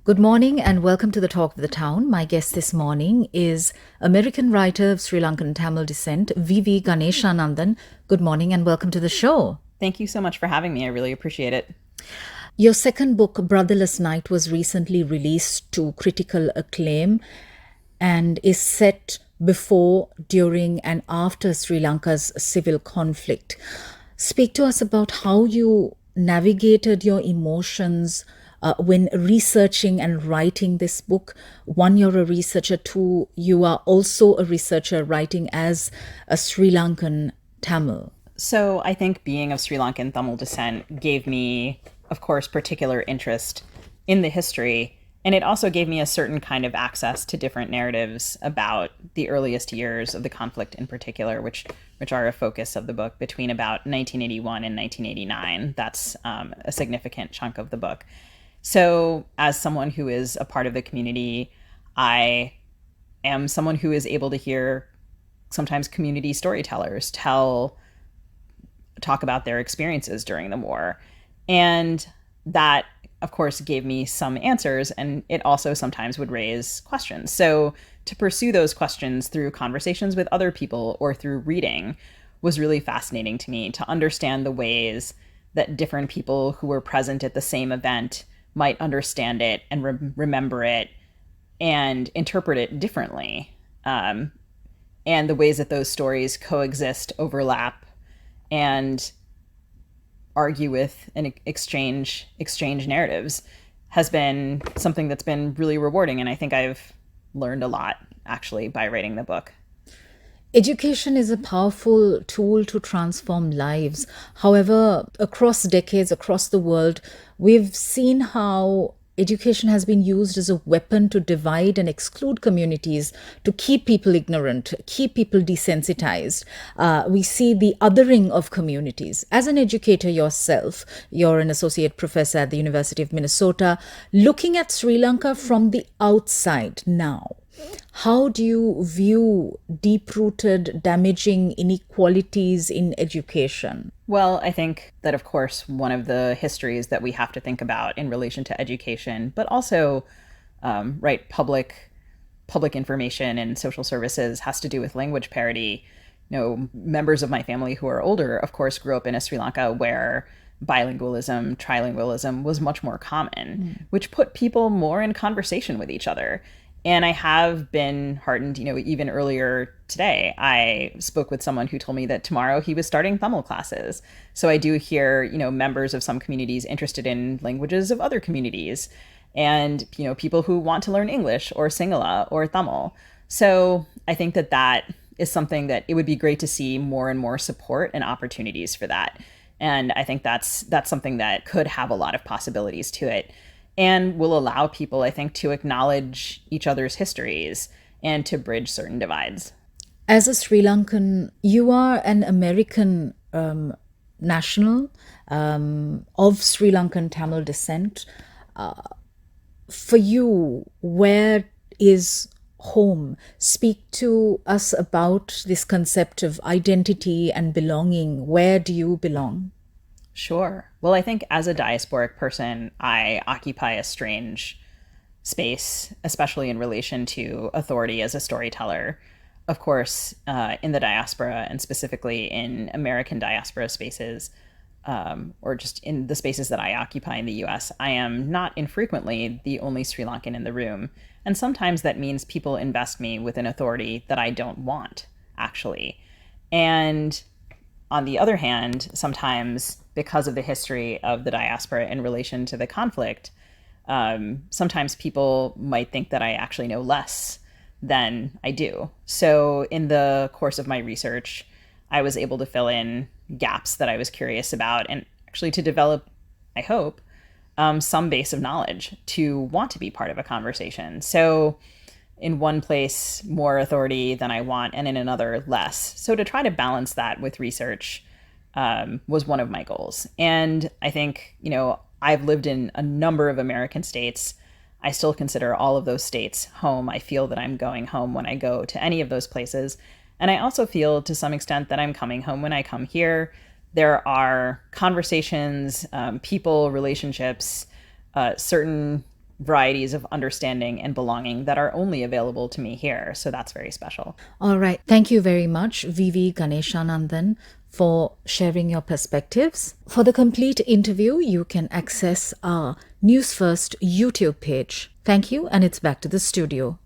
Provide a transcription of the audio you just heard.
Good morning and welcome to the Talk of the Town. My guest this morning is American writer of Sri Lankan Tamil descent, V.V. Ganeshananthan. Good morning and welcome to the show. Thank you so much for having me. I really appreciate it. Your second book, Brotherless Night, was recently released to critical acclaim and is set before, during, and after Sri Lanka's civil conflict. Speak to us about how you navigated your emotions when researching and writing this book. One, you're a researcher. Two, you are also a researcher writing as a Sri Lankan Tamil. So I think being of Sri Lankan Tamil descent gave me, of course, particular interest in the history. And it also gave me a certain kind of access to different narratives about the earliest years of the conflict in particular, which are a focus of the book between about 1981 and 1989. That's a significant chunk of the book. So as someone who is a part of the community, I am someone who is able to hear sometimes community storytellers talk about their experiences during the war. And that, of course, gave me some answers, and it also sometimes would raise questions. So to pursue those questions through conversations with other people or through reading was really fascinating to me, to understand the ways that different people who were present at the same event might understand it and remember it and interpret it differently. And the ways that those stories coexist, overlap, and argue with and exchange narratives has been something that's been really rewarding. And I think I've learned a lot, actually, by writing the book. Education is a powerful tool to transform lives. However, across decades, across the world, we've seen how education has been used as a weapon to divide and exclude communities, to keep people ignorant, keep people desensitized. We see the othering of communities. As an educator yourself, you're an associate professor at the University of Minnesota, looking at Sri Lanka from the outside now. How do you view deep-rooted, damaging inequalities in education? Well, I think that, of course, one of the histories that we have to think about in relation to education, but also, right, public information and social services has to do with language parity. Members of my family who are older, of course, grew up in a Sri Lanka where bilingualism, trilingualism was much more common, which put people more in conversation with each other. And I have been heartened, even earlier today, I spoke with someone who told me that tomorrow he was starting Tamil classes. So I do hear, members of some communities interested in languages of other communities and, people who want to learn English or Sinhala or Tamil. So I think that is something that it would be great to see more and more support and opportunities for that. And I think that's something that could have a lot of possibilities to it, and will allow people, I think, to acknowledge each other's histories and to bridge certain divides. As a Sri Lankan, you are an American national of Sri Lankan Tamil descent. For you, where is home? Speak to us about this concept of identity and belonging. Where do you belong? Sure. Well, I think as a diasporic person, I occupy a strange space, especially in relation to authority as a storyteller. Of course, in the diaspora, and specifically in American diaspora spaces, or just in the spaces that I occupy in the US, I am not infrequently the only Sri Lankan in the room. And sometimes that means people invest me with an authority that I don't want, actually. And on the other hand, sometimes because of the history of the diaspora in relation to the conflict, sometimes people might think that I actually know less than I do. So in the course of my research, I was able to fill in gaps that I was curious about and actually to develop, I hope, some base of knowledge to want to be part of a conversation. So in one place, more authority than I want, and in another, less. So to try to balance that with research was one of my goals. And I think, I've lived in a number of American states. I still consider all of those states home. I feel that I'm going home when I go to any of those places. And I also feel to some extent that I'm coming home when I come here. There are conversations, people, relationships, certain varieties of understanding and belonging that are only available to me here. So that's very special. All right. Thank you very much, Vivi Ganeshananthan, for sharing your perspectives. For the complete interview, you can access our Newsfirst YouTube page. Thank you, and it's back to the studio.